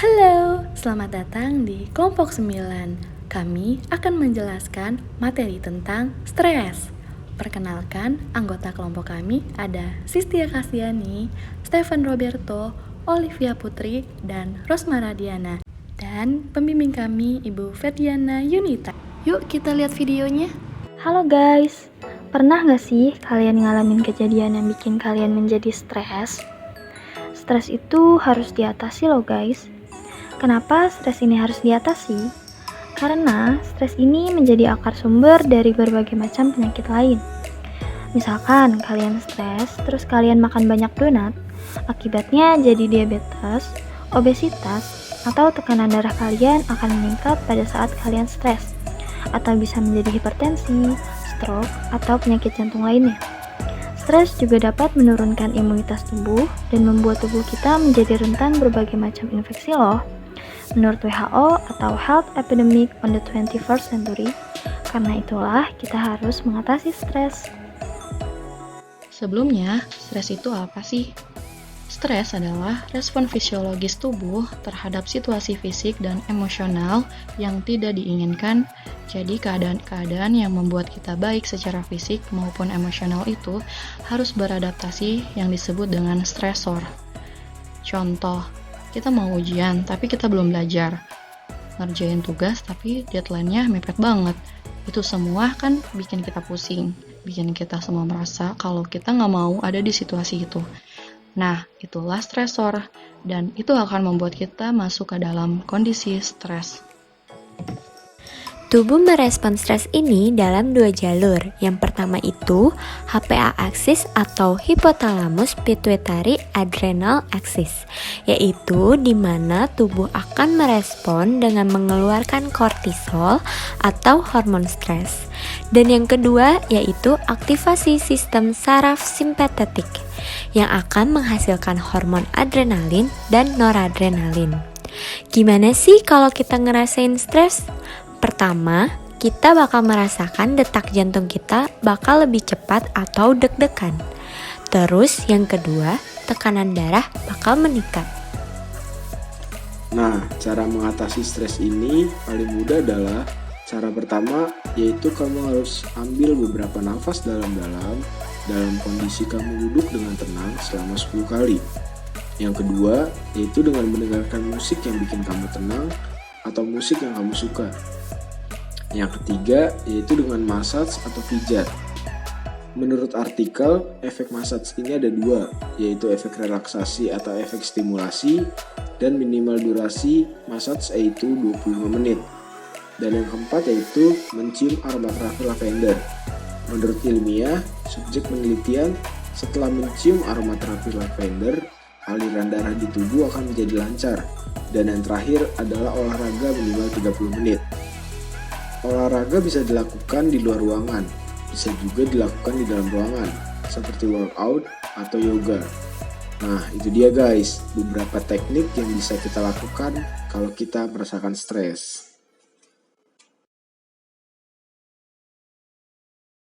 Halo, selamat datang di kelompok 9. Kami akan menjelaskan materi tentang stres. Perkenalkan, anggota kelompok kami ada Sistia Kasiani, Stephen Roberto, Olivia Putri, dan Rosmara Diana. Dan pembimbing kami Ibu Ferdiana Yunita. Yuk kita lihat videonya. Halo guys, pernah gak sih kalian ngalamin kejadian yang bikin kalian menjadi stres? Stres itu harus diatasi loh guys. Kenapa stres ini harus diatasi? Karena stres ini menjadi akar sumber dari berbagai macam penyakit lain. Misalkan kalian stres, terus kalian makan banyak donat, akibatnya jadi diabetes, obesitas, atau tekanan darah kalian akan meningkat pada saat kalian stres, atau bisa menjadi hipertensi, stroke, atau penyakit jantung lainnya. Stres juga dapat menurunkan imunitas tubuh dan membuat tubuh kita menjadi rentan berbagai macam infeksi loh. Menurut WHO atau Health Epidemic on the 21st Century, karena itulah kita harus mengatasi stres. Sebelumnya, stres itu apa sih? Stres adalah respon fisiologis tubuh terhadap situasi fisik dan emosional yang tidak diinginkan. Jadi keadaan-keadaan yang membuat kita baik secara fisik maupun emosional itu harus beradaptasi yang disebut dengan stresor. Contoh, kita mau ujian tapi kita belum belajar. Ngerjain tugas tapi deadline-nya mepet banget. Itu semua kan bikin kita pusing, bikin kita semua merasa kalau kita nggak mau ada di situasi itu. Nah, itulah stresor, dan itu akan membuat kita masuk ke dalam kondisi stres. Tubuh merespon stres ini dalam dua jalur. Yang pertama itu HPA axis atau hypothalamus pituitary adrenal axis, yaitu di mana tubuh akan merespon dengan mengeluarkan kortisol atau hormon stres. Dan yang kedua yaitu aktivasi sistem saraf simpatetik yang akan menghasilkan hormon adrenalin dan noradrenalin. Gimana sih kalau kita ngerasain stres? Pertama, kita bakal merasakan detak jantung kita bakal lebih cepat atau deg-degan. Terus yang kedua, tekanan darah bakal meningkat. Nah, cara mengatasi stres ini paling mudah adalah cara pertama, yaitu kamu harus ambil beberapa nafas dalam-dalam dalam kondisi kamu duduk dengan tenang selama 10 kali. Yang kedua, yaitu dengan mendengarkan musik yang bikin kamu tenang atau musik yang kamu suka. Yang ketiga, yaitu dengan massage atau pijat. Menurut artikel, efek massage ini ada dua, yaitu efek relaksasi atau efek stimulasi, dan minimal durasi massage yaitu 25 menit. Dan yang keempat yaitu mencium aromaterapi lavender. Menurut ilmiah, subjek penelitian setelah mencium aromaterapi lavender, aliran darah di tubuh akan menjadi lancar. Dan yang terakhir adalah olahraga minimal 30 menit. Olahraga bisa dilakukan di luar ruangan, bisa juga dilakukan di dalam ruangan, seperti workout atau yoga. Nah, itu dia guys, beberapa teknik yang bisa kita lakukan kalau kita merasakan stres.